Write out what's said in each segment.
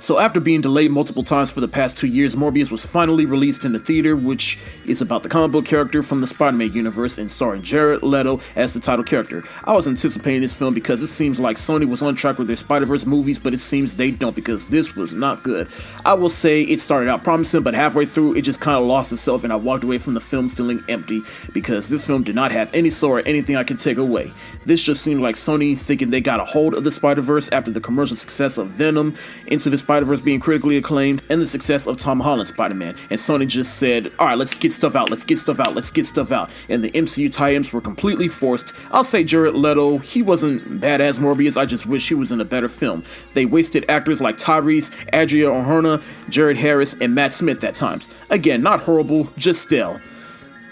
So after being delayed multiple times for the past 2 years, Morbius was finally released in the theater, which is about the comic book character from the Spider-Man universe and starring Jared Leto as the title character. I was anticipating this film because it seems like Sony was on track with their Spider-Verse movies, but it seems they don't because this was not good. I will say it started out promising, but halfway through it just kind of lost itself and I walked away from the film feeling empty because this film did not have any soul or anything I could take away. This just seemed like Sony thinking they got a hold of the Spider-Verse after the commercial success of Venom, Into the Spider-Verse being critically acclaimed, and the success of Tom Holland's Spider-Man, and Sony just said, alright, let's get stuff out, and the MCU tie-ins were completely forced. I'll say Jared Leto, he wasn't bad as Morbius, I just wish he was in a better film. They wasted actors like Tyrese, Adria Arjona, Jared Harris, and Matt Smith at times. Again, not horrible, just stale.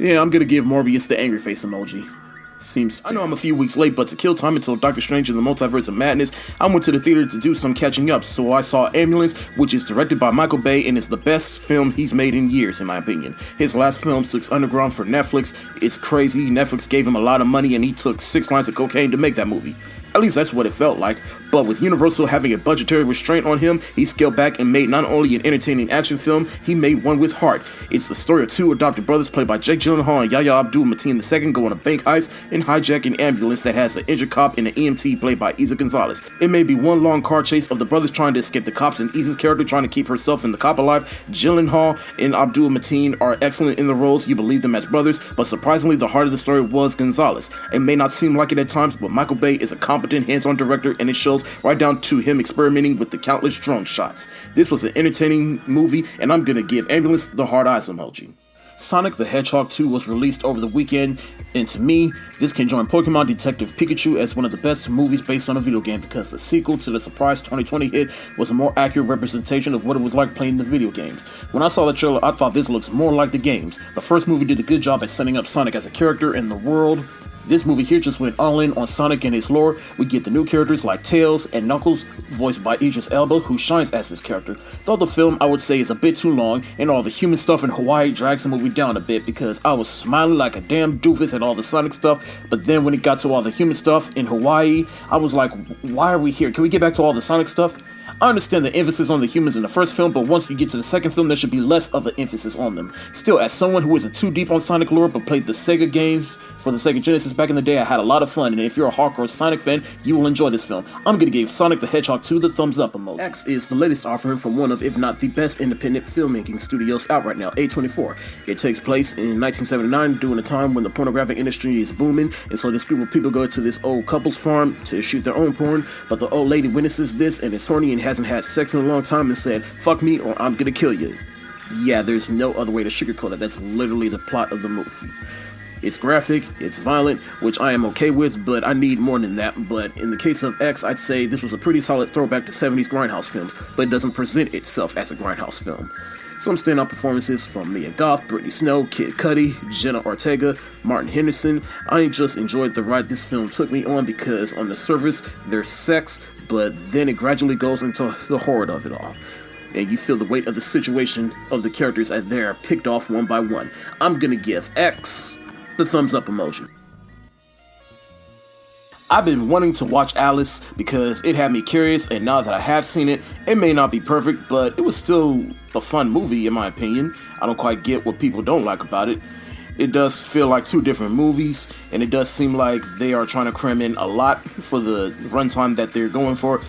Yeah, I'm gonna give Morbius the angry face emoji. Seems fair. I know I'm a few weeks late, but to kill time until Doctor Strange in the Multiverse of Madness, I went to the theater to do some catching up, so I saw Ambulance, which is directed by Michael Bay and is the best film he's made in years, in my opinion. His last film, Six Underground for Netflix, is crazy. Netflix gave him a lot of money and he took 6 lines of cocaine to make that movie. At least that's what it felt like. But with Universal having a budgetary restraint on him, he scaled back and made not only an entertaining action film, he made one with heart. It's the story of 2 adopted brothers played by Jake Gyllenhaal and Yahya Abdul-Mateen II go on a bank heist and hijack an ambulance that has an injured cop and an EMT played by Isa Gonzalez. It may be one long car chase of the brothers trying to escape the cops and Isa's character trying to keep herself and the cop alive. Gyllenhaal and Abdul-Mateen are excellent in the roles, you believe them as brothers, but surprisingly the heart of the story was Gonzalez. It may not seem like it at times, but Michael Bay is a competent hands-on director and it shows right down to him experimenting with the countless drone shots. This was an entertaining movie and I'm gonna give Ambulance the hard eyes emoji. Sonic the Hedgehog 2 was released over the weekend, and to me, this can join Pokemon Detective Pikachu as one of the best movies based on a video game because the sequel to the surprise 2020 hit was a more accurate representation of what it was like playing the video games. When I saw the trailer, I thought this looks more like the games. The first movie did a good job at setting up Sonic as a character in the world. This movie here just went all in on Sonic and his lore. We get the new characters like Tails and Knuckles, voiced by Idris Elba, who shines as this character. Though the film, I would say, is a bit too long, and all the human stuff in Hawaii drags the movie down a bit because I was smiling like a damn doofus at all the Sonic stuff, but then when it got to all the human stuff in Hawaii, I was like, why are we here? Can we get back to all the Sonic stuff? I understand the emphasis on the humans in the first film, but once you get to the second film, there should be less of an emphasis on them. Still, as someone who isn't too deep on Sonic lore, but played the Sega games for the Sega Genesis back in the day, I had a lot of fun, and if you're a hardcore Sonic fan, you will enjoy this film. I'm gonna give Sonic the Hedgehog 2 the thumbs up emoji. X is the latest offering from one of, if not the best independent filmmaking studios out right now, A24. It takes place in 1979 during a time when the pornographic industry is booming, and so this group of people go to this old couple's farm to shoot their own porn, but the old lady witnesses this and is horny and hasn't had sex in a long time and said, fuck me or I'm gonna kill you. Yeah, there's no other way to sugarcoat it. That's literally the plot of the movie. It's graphic, it's violent, which I am okay with, but I need more than that. But in the case of X, I'd say this was a pretty solid throwback to 70s grindhouse films, but it doesn't present itself as a grindhouse film. Some standout performances from Mia Goth, Brittany Snow, Kid Cudi, Jenna Ortega, Martin Henderson. I just enjoyed the ride this film took me on because on the surface, there's sex, but then it gradually goes into the horror of it all. And you feel the weight of the situation of the characters as they're picked off one by one. I'm gonna give X the thumbs up emoji. I've been wanting to watch Alice because it had me curious, and now that I have seen it, it may not be perfect, but it was still a fun movie in my opinion. I don't quite get what people don't like about it. It does feel like 2 different movies, and it does seem like they are trying to cram in a lot for the runtime that they're going for,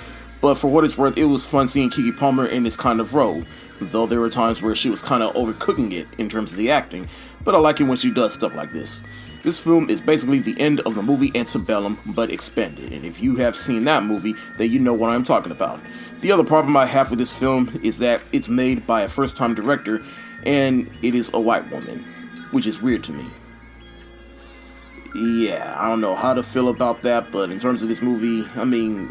but for what it's worth, it was fun seeing Keke Palmer in this kind of role, though there were times where she was kind of overcooking it in terms of the acting, but I like it when she does stuff like this. This film is basically the end of the movie Antebellum, but expanded, and if you have seen that movie, then you know what I'm talking about. The other problem I have with this film is that it's made by a first-time director, and it is a white woman, which is weird to me. Yeah, I don't know how to feel about that, but in terms of this movie, I mean,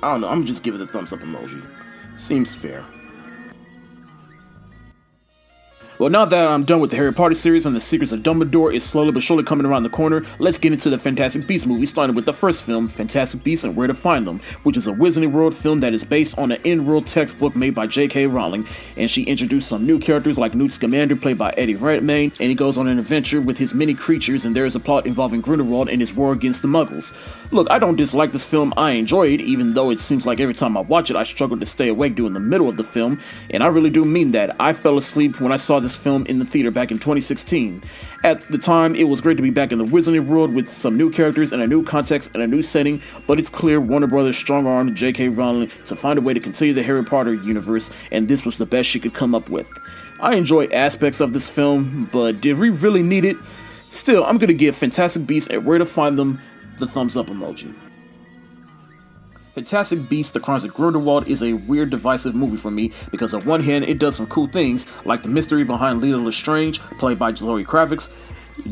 I don't know, I'm just giving it a thumbs up emoji. Seems fair. Well, now that I'm done with the Harry Potter series and the Secrets of Dumbledore is slowly but surely coming around the corner, let's get into the Fantastic Beasts movie, starting with the first film, Fantastic Beasts and Where to Find Them, which is a Wizarding World film that is based on an in-world textbook made by J.K. Rowling, and she introduced some new characters like Newt Scamander, played by Eddie Redmayne, and he goes on an adventure with his many creatures, and there is a plot involving Grindelwald and his war against the Muggles. Look, I don't dislike this film, I enjoy it, even though it seems like every time I watch it, I struggle to stay awake during the middle of the film, and I really do mean that. I fell asleep when I saw this film in the theater back in 2016. At the time, it was great to be back in the Wizarding World with some new characters and a new context and a new setting, but it's clear Warner Brothers strong-armed J.K. Rowling to find a way to continue the Harry Potter universe, and this was the best she could come up with. I enjoy aspects of this film, but did we really need it? Still, I'm gonna give Fantastic Beasts and Where to Find Them the thumbs up emoji. Fantastic Beasts: The Crimes of Grindelwald is a weird, divisive movie for me because on one hand, it does some cool things, like the mystery behind Lita Lestrange, played by Zoe Kravitz.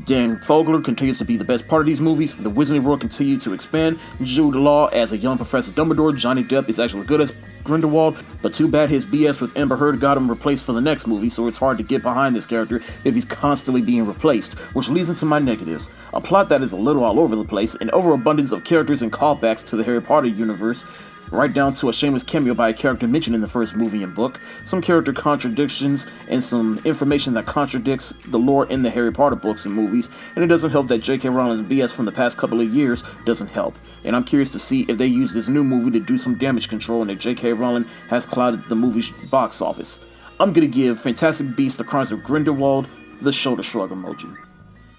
Dan Fogler continues to be the best part of these movies. The Wizarding World continued to expand. Jude Law as a young Professor Dumbledore. Johnny Depp is actually good as Grindelwald, but too bad his BS with Amber Heard got him replaced for the next movie, so it's hard to get behind this character if he's constantly being replaced, which leads into my negatives. A plot that is a little all over the place, an overabundance of characters and callbacks to the Harry Potter universe, right down to a shameless cameo by a character mentioned in the first movie and book, some character contradictions, and some information that contradicts the lore in the Harry Potter books and movies, and it doesn't help that J.K. Rowling's BS from the past couple of years doesn't help. And I'm curious to see if they use this new movie to do some damage control and if J.K. Rowling has clouded the movie's box office. I'm gonna give Fantastic Beasts: The Crimes of Grindelwald the shoulder shrug emoji.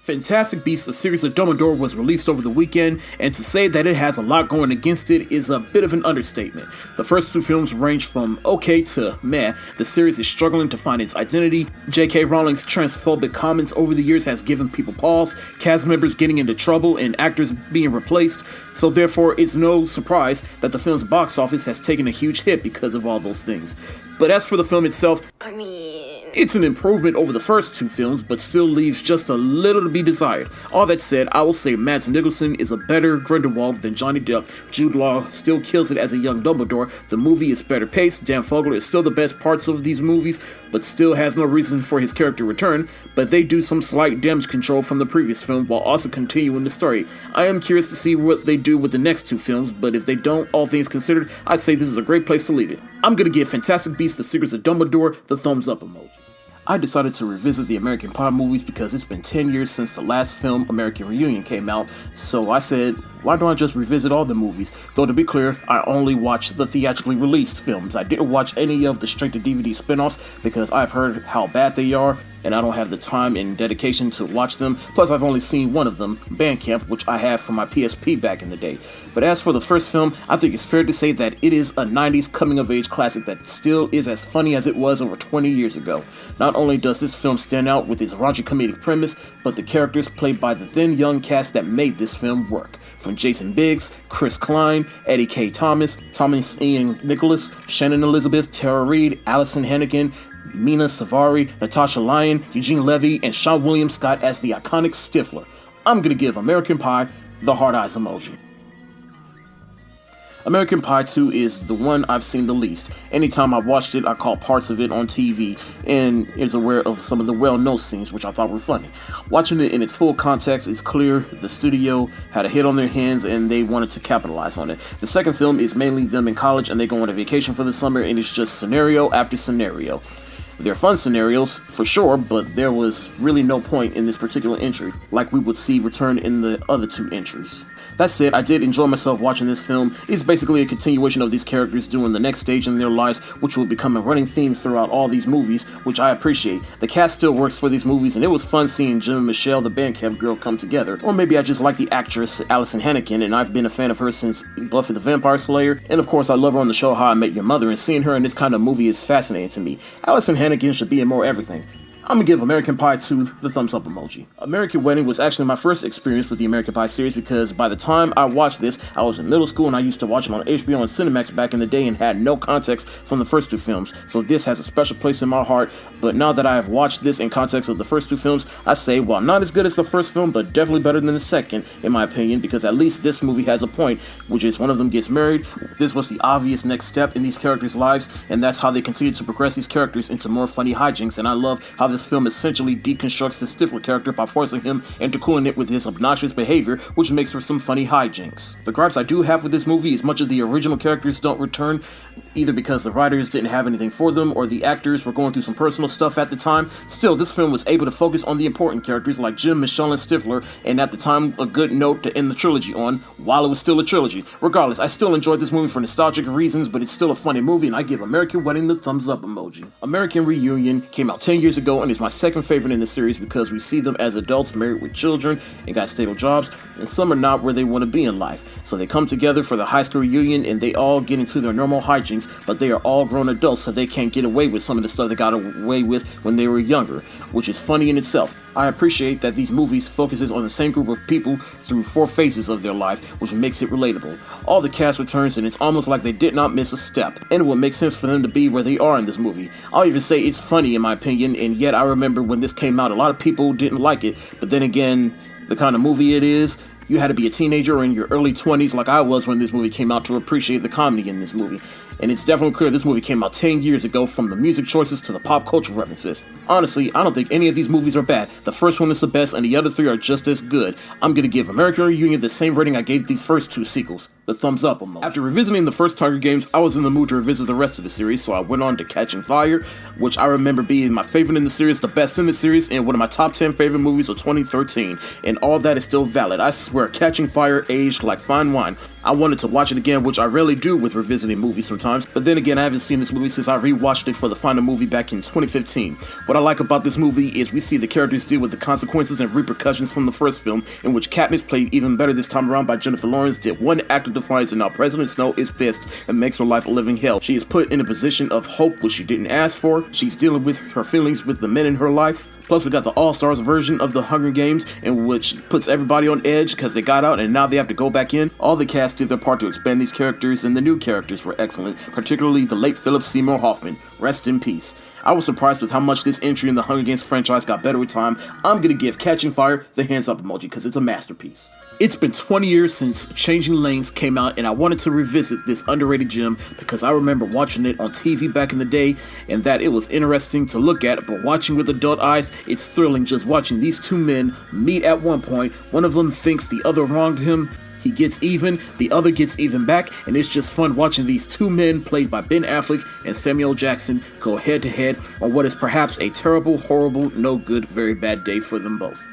Fantastic Beasts: The Secrets of Dumbledore was released over the weekend, and to say that it has a lot going against it is a bit of an understatement. The first two films range from okay to meh. The series is struggling to find its identity. J.K. Rowling's transphobic comments over the years has given people pause, cast members getting into trouble, and actors being replaced, so therefore it's no surprise that the film's box office has taken a huge hit because of all those things. But as for the film itself, it's an improvement over the first two films, but still leaves just a little to be desired. All that said, I will say Mads Mikkelsen is a better Grindelwald than Johnny Depp. Jude Law still kills it as a young Dumbledore. The movie is better paced. Dan Fogler is still the best parts of these movies, but still has no reason for his character return. But they do some slight damage control from the previous film while also continuing the story. I am curious to see what they do with the next two films, but if they don't, all things considered, I'd say this is a great place to leave it. I'm gonna give Fantastic Beasts: The Secrets of Dumbledore the thumbs up emoji. I decided to revisit the American Pie movies because it's been 10 years since the last film, American Reunion, came out, so I said, why don't I just revisit all the movies? Though to be clear, I only watched the theatrically released films. I didn't watch any of the straight-to-DVD spin-offs because I've heard how bad they are, and I don't have the time and dedication to watch them. Plus, I've only seen one of them, Bandcamp, which I had for my PSP back in the day. But as for the first film, I think it's fair to say that it is a 90s coming-of-age classic that still is as funny as it was over 20 years ago. Not only does this film stand out with its raunchy comedic premise, but the characters played by the then young cast that made this film work. From Jason Biggs, Chris Klein, Eddie K. Thomas, Thomas Ian Nicholas, Shannon Elizabeth, Tara Reid, Allison Hannigan, Mina Savari, Natasha Lyon, Eugene Levy, and Sean William Scott as the iconic Stifler. I'm gonna give American Pie the hard eyes emoji. American Pie 2 is the one I've seen the least. Anytime I watched it, I caught parts of it on TV and is aware of some of the well-known scenes, which I thought were funny. Watching it in its full context, it's clear the studio had a hit on their hands and they wanted to capitalize on it. The second film is mainly them in college and they go on a vacation for the summer, and it's just scenario after scenario. They're fun scenarios, for sure, but there was really no point in this particular entry, like we would see return in the other two entries. That said, I did enjoy myself watching this film. It's basically a continuation of these characters doing the next stage in their lives, which will become a running theme throughout all these movies, which I appreciate. The cast still works for these movies, and it was fun seeing Jim and Michelle, the Bandcamp girl, come together. Or maybe I just like the actress, Allison Hannigan, and I've been a fan of her since Buffy the Vampire Slayer, and of course I love her on the show How I Met Your Mother, and seeing her in this kind of movie is fascinating to me. Allison Hannigan should be in more everything. I'm gonna give American Pie 2 the thumbs up emoji. American Wedding was actually my first experience with the American Pie series because by the time I watched this, I was in middle school and I used to watch it on HBO and Cinemax back in the day and had no context from the first two films, so this has a special place in my heart. But now that I have watched this in context of the first two films, I say, while not as good as the first film, but definitely better than the second, in my opinion, because at least this movie has a point, which is one of them gets married. This was the obvious next step in these characters' lives, and that's how they continue to progress these characters into more funny hijinks, and I love how this film essentially deconstructs the Stifler character by forcing him into cooling it with his obnoxious behavior, which makes for some funny hijinks. The gripes I do have with this movie is much of the original characters don't return, either because the writers didn't have anything for them or the actors were going through some personal stuff at the time. Still, this film was able to focus on the important characters like Jim, Michelle, and Stifler, and at the time, a good note to end the trilogy on, while it was still a trilogy. Regardless, I still enjoyed this movie for nostalgic reasons, but it's still a funny movie, and I give American Wedding the thumbs up emoji. American Reunion came out 10 years ago and is my second favorite in the series because we see them as adults married with children and got stable jobs, and some are not where they want to be in life. So they come together for the high school reunion and they all get into their normal hijinks, but they are all grown adults, so they can't get away with some of the stuff they got away with when they were younger, which is funny in itself. I appreciate that these movies focuses on the same group of people through 4 phases of their life, which makes it relatable. All the cast returns and it's almost like they did not miss a step, and it would make sense for them to be where they are in this movie. I'll even say it's funny in my opinion, and yet I remember when this came out, a lot of people didn't like it, but then again, the kind of movie it is, you had to be a teenager or in your early 20s like I was when this movie came out to appreciate the comedy in this movie. And it's definitely clear this movie came out 10 years ago, from the music choices to the pop culture references. Honestly, I don't think any of these movies are bad. The first one is the best and the other 3 are just as good. I'm gonna give American Reunion the same rating I gave the first 2 sequels, the thumbs up emoji. After revisiting the first Hunger Games, I was in the mood to revisit the rest of the series, so I went on to Catching Fire, which I remember being my favorite in the series, the best in the series, and one of my top 10 favorite movies of 2013. And all that is still valid. I swear, Catching Fire aged like fine wine. I wanted to watch it again, which I rarely do with revisiting movies sometimes, but then again, I haven't seen this movie since I rewatched it for the final movie back in 2015. What I like about this movie is we see the characters deal with the consequences and repercussions from the first film, in which Katniss, played even better this time around by Jennifer Lawrence, did one act of defiance and now President Snow is pissed and makes her life a living hell. She is put in a position of hope which she didn't ask for. She's dealing with her feelings with the men in her life. Plus, we got the All-Stars version of the Hunger Games, in which puts everybody on edge because they got out and now they have to go back in. All the cast did their part to expand these characters, and the new characters were excellent, particularly the late Philip Seymour Hoffman. Rest in peace. I was surprised with how much this entry in the Hunger Games franchise got better with time. I'm gonna give Catching Fire the hands up emoji because it's a masterpiece. It's been 20 years since Changing Lanes came out, and I wanted to revisit this underrated gem because I remember watching it on TV back in the day, and that it was interesting to look at, but watching with adult eyes, it's thrilling just watching these 2 men meet at one point. One of them thinks the other wronged him. He gets even, the other gets even back, and it's just fun watching these 2 men, played by Ben Affleck and Samuel Jackson, go head to head on what is perhaps a terrible, horrible, no good, very bad day for them both.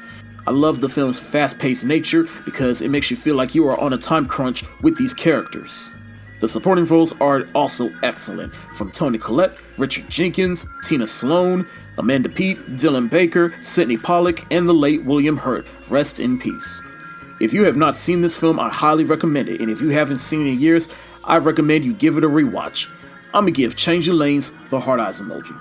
I love the film's fast-paced nature because it makes you feel like you are on a time crunch with these characters. The supporting roles are also excellent, from Toni Collette, Richard Jenkins, Tina Sloan, Amanda Peet, Dylan Baker, Sidney Pollack, and the late William Hurt. Rest in peace. If you have not seen this film, I highly recommend it, and if you haven't seen it in years, I recommend you give it a rewatch. I'm gonna give Changing Lanes the heart eyes emoji.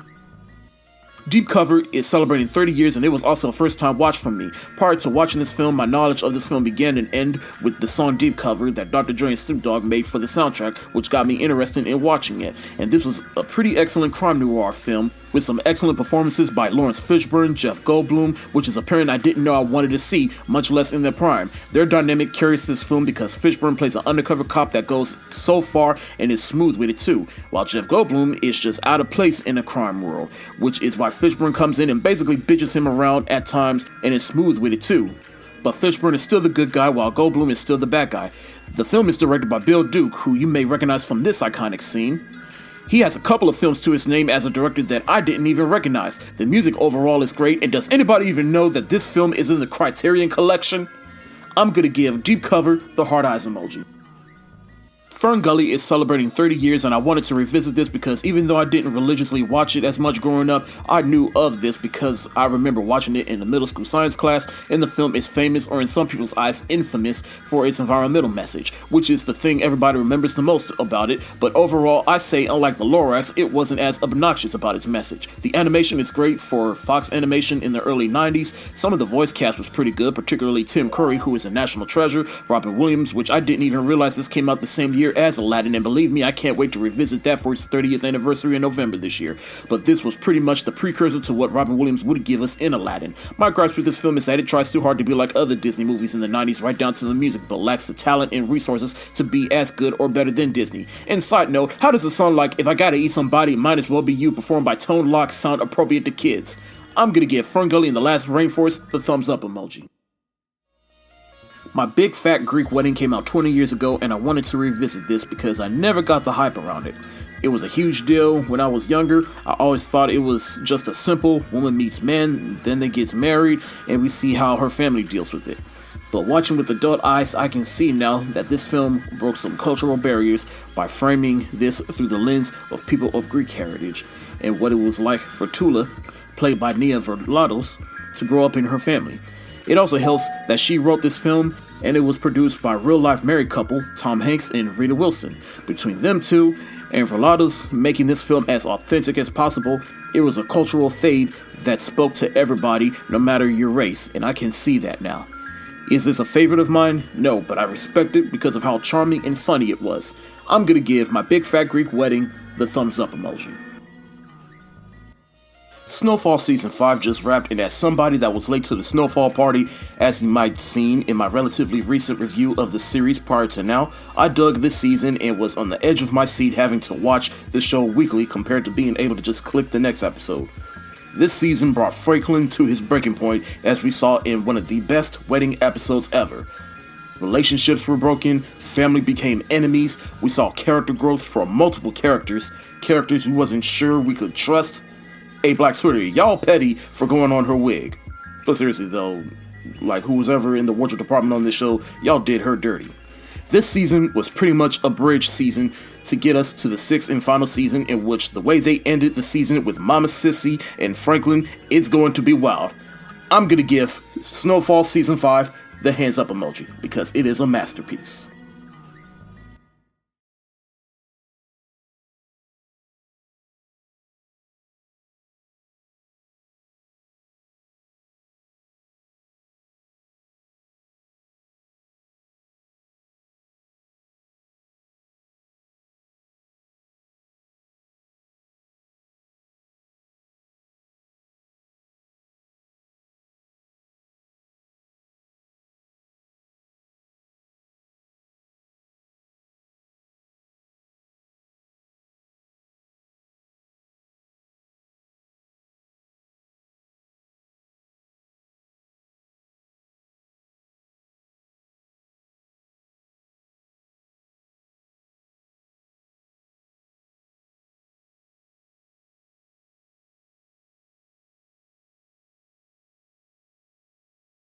Deep Cover is celebrating 30 years, and it was also a first-time watch for me. Prior to watching this film, my knowledge of this film began and ended with the song Deep Cover that Dr. Dre and Snoop Dogg made for the soundtrack, which got me interested in watching it. And this was a pretty excellent crime noir film with some excellent performances by Lawrence Fishburne, Jeff Goldblum, which is a pairing I didn't know I wanted to see, much less in their prime. Their dynamic carries this film because Fishburne plays an undercover cop that goes so far and is smooth with it too, while Jeff Goldblum is just out of place in a crime world, which is why Fishburne comes in and basically bitches him around at times and is smooth with it too. But Fishburne is still the good guy while Goldblum is still the bad guy. The film is directed by Bill Duke, who you may recognize from this iconic scene. He has a couple of films to his name as a director that I didn't even recognize. The music overall is great, and does anybody even know that this film is in the Criterion Collection? I'm gonna give Deep Cover the heart eyes emoji. Fern Gully is celebrating 30 years, and I wanted to revisit this because even though I didn't religiously watch it as much growing up, I knew of this because I remember watching it in the middle school science class, and the film is famous, or in some people's eyes, infamous, for its environmental message, which is the thing everybody remembers the most about it, but overall, I say, unlike the Lorax, it wasn't as obnoxious about its message. The animation is great for Fox Animation in the early 90s, some of the voice cast was pretty good, particularly Tim Curry, who is a national treasure, Robin Williams, which I didn't even realize this came out the same year as Aladdin, and believe me, I can't wait to revisit that for its 30th anniversary in November this year. But this was pretty much the precursor to what Robin Williams would give us in Aladdin. My gripes with this film is that it tries too hard to be like other Disney movies in the 90s, right down to the music, but lacks the talent and resources to be as good or better than Disney. And side note, how does a song like If I Gotta Eat Somebody, Might As Well Be You, performed by Tone Loc, sound appropriate to kids? I'm gonna give Fern Gully and the Last Rainforest the thumbs up emoji. My Big Fat Greek Wedding came out 20 years ago, and I wanted to revisit this because I never got the hype around it. It was a huge deal when I was younger. I always thought it was just a simple woman meets man, then they gets married, and we see how her family deals with it. But watching with adult eyes, I can see now that this film broke some cultural barriers by framing this through the lens of people of Greek heritage and what it was like for Tula, played by Nia Verlados, to grow up in her family. It also helps that she wrote this film and it was produced by a real-life married couple, Tom Hanks and Rita Wilson. Between them two and Verlados making this film as authentic as possible, it was a cultural fade that spoke to everybody, no matter your race, and I can see that now. Is this a favorite of mine? No, but I respect it because of how charming and funny it was. I'm gonna give My Big Fat Greek Wedding the thumbs up emoji. Snowfall Season 5 just wrapped, and as somebody that was late to the Snowfall party, as you might have seen in my relatively recent review of the series prior to now, I dug this season and was on the edge of my seat having to watch the show weekly compared to being able to just click the next episode. This season brought Franklin to his breaking point, as we saw in one of the best wedding episodes ever. Relationships were broken, family became enemies, we saw character growth from multiple characters we wasn't sure we could trust. Hey, Black Twitter, y'all petty for going on her wig. But seriously though, like who was ever in the wardrobe department on this show, y'all did her dirty. This season was pretty much a bridge season to get us to the sixth and final season, in which the way they ended the season with Mama Sissy and Franklin, it's going to be wild. I'm gonna give Snowfall Season 5 the hands up emoji because it is a masterpiece.